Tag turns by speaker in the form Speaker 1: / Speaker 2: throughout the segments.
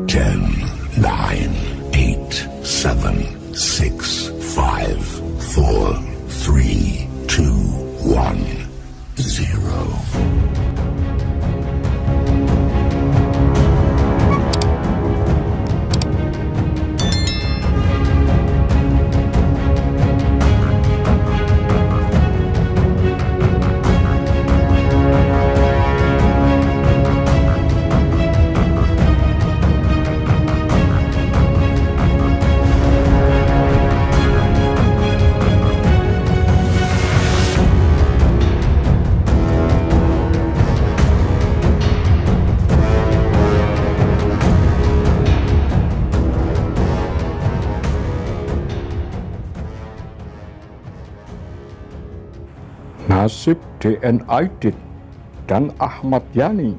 Speaker 1: 10, 9, 8, 7, 6, 5, 4, 3, 2, 1, 0.
Speaker 2: Nasib DN Aidit dan Ahmad Yani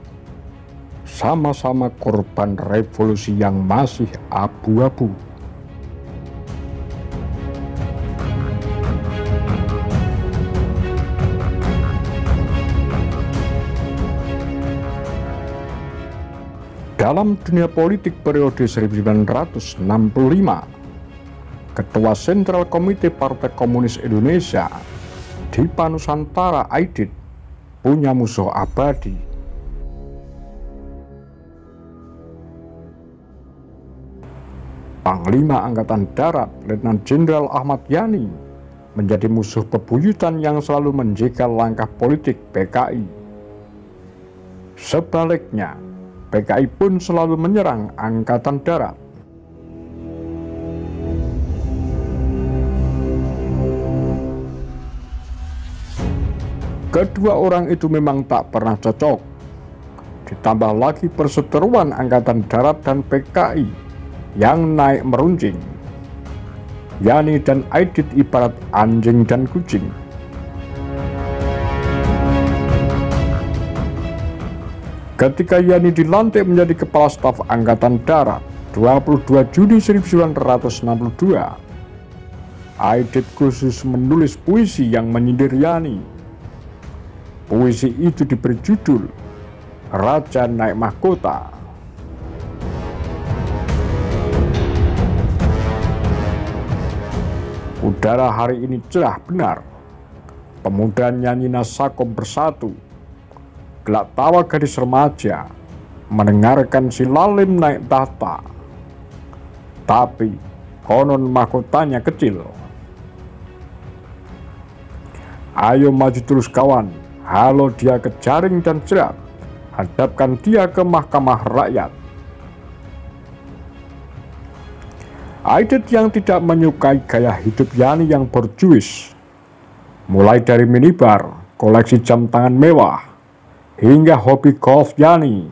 Speaker 2: sama-sama korban revolusi yang masih abu-abu. Dalam dunia politik periode 1965, Ketua Sentral Komite Partai Komunis Indonesia Dipa Nusantara Aidit punya musuh abadi. Panglima Angkatan Darat Letnan Jenderal Ahmad Yani menjadi musuh bebuyutan yang selalu menjegal langkah politik PKI. Sebaliknya, PKI pun selalu menyerang Angkatan Darat. Kedua orang itu memang tak pernah cocok. Ditambah lagi perseteruan Angkatan Darat dan PKI yang naik meruncing. Yani dan Aidit ibarat anjing dan kucing. Ketika Yani dilantik menjadi Kepala Staf Angkatan Darat 22 Juni 1962, Aidit khusus menulis puisi yang menyindir Yani. Puisi itu diberi judul Raja Naik Mahkota. Udara hari ini cerah benar. Pemuda nyanyi Nasakom bersatu. Gelak tawa gadis remaja mendengarkan si Lalim naik tahta. Tapi konon mahkotanya kecil. Ayo maju terus kawan. Halo dia ke jaring dan jerat, hadapkan dia ke mahkamah rakyat. Aidit yang tidak menyukai gaya hidup Yani yang borjuis, mulai dari minibar, koleksi jam tangan mewah, hingga hobi golf Yani.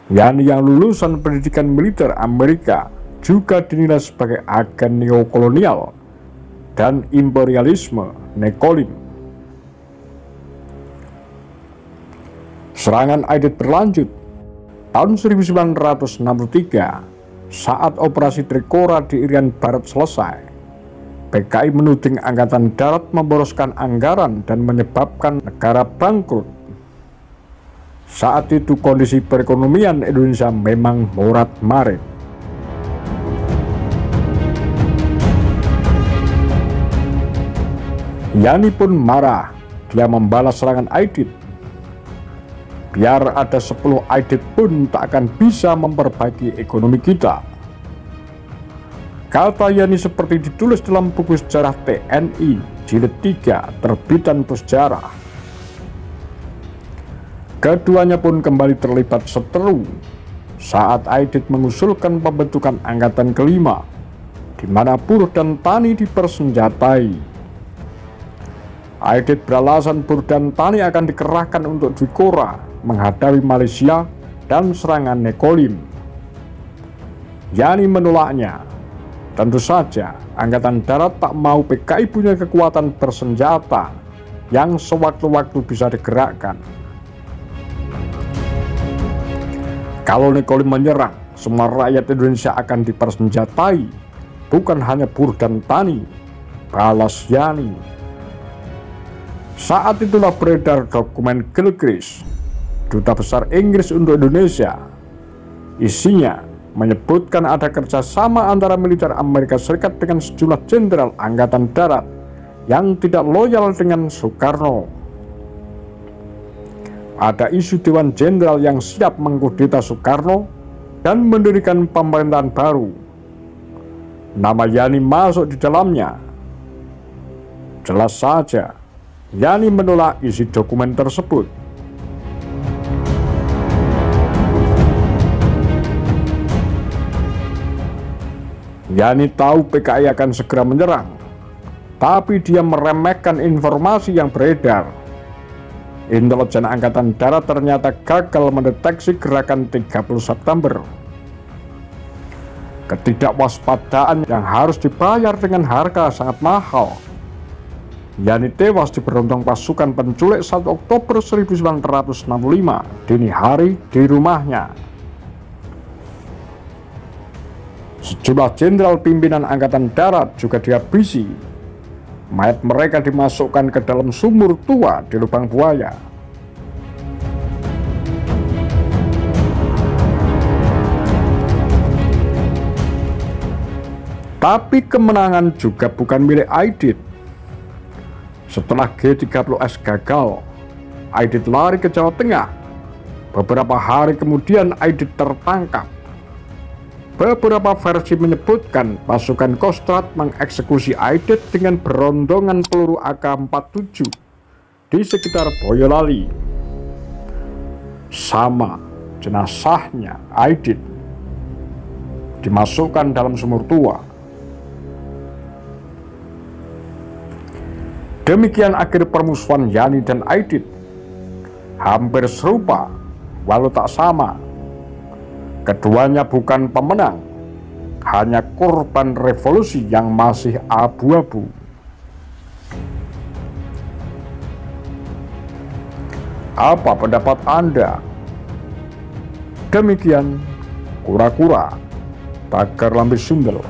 Speaker 2: Yani yang lulusan pendidikan militer Amerika juga dinilai sebagai agen neokolonial dan imperialisme nekolim. Serangan Aidit berlanjut. Tahun 1963, saat operasi Trikora di Irian Barat selesai, PKI menuding Angkatan Darat memboroskan anggaran dan menyebabkan negara bangkrut. Saat itu kondisi perekonomian Indonesia memang morat-marit. Yani pun marah, dia membalas serangan Aidit. Biar ada 10 Aidit pun tak akan bisa memperbaiki ekonomi kita. Kata Yani seperti ditulis dalam buku sejarah TNI jilid 3 terbitan Pusjarah. Keduanya pun kembali terlibat seteru saat Aidit mengusulkan pembentukan Angkatan Kelima, di mana buruh dan tani dipersenjatai. Aidit beralasan buruh dan tani akan dikerahkan untuk Trikora menghadapi Malaysia dan serangan nekolim. Yani menolaknya. Tentu saja Angkatan Darat tak mau PKI punya kekuatan bersenjata yang sewaktu-waktu bisa digerakkan. Kalau nekolim menyerang, semua rakyat Indonesia akan dipersenjatai, bukan hanya buruh dan tani, balas Yani. Saat itulah beredar dokumen Gilchrist Duta Besar Inggris untuk Indonesia. Isinya menyebutkan ada kerjasama antara militer Amerika Serikat dengan sejumlah jenderal Angkatan Darat yang tidak loyal dengan Soekarno. Ada isu Dewan Jenderal yang siap mengkudeta Soekarno dan mendirikan pemerintahan baru. Nama Yani masuk di dalamnya. Jelas saja, Yani menolak isi dokumen tersebut. Yani tahu PKI akan segera menyerang, tapi dia meremehkan informasi yang beredar. Intelijen Angkatan Darat ternyata gagal mendeteksi gerakan 30 September. Ketidakwaspadaan yang harus dibayar dengan harga sangat mahal. Yani tewas diberondong pasukan penculik 1 Oktober 1965 dini hari di rumahnya. Sejumlah jenderal pimpinan Angkatan Darat juga dihabisi. Mayat mereka dimasukkan ke dalam sumur tua di lubang buaya. Tapi kemenangan juga bukan milik Aidit. Setelah G30S gagal, Aidit lari ke Jawa Tengah. Beberapa hari kemudian Aidit tertangkap. Beberapa versi menyebutkan pasukan Kostrad mengeksekusi Aidit dengan berondongan peluru AK-47 di sekitar Boyolali. Sama jenazahnya Aidit dimasukkan dalam sumur tua. Demikian akhir permusuhan Yani dan Aidit. Hampir serupa, walau tak sama. Keduanya bukan pemenang, hanya korban revolusi yang masih abu-abu. Apa pendapat Anda? Demikian Kura-Kura Tagar Lambe Sundel.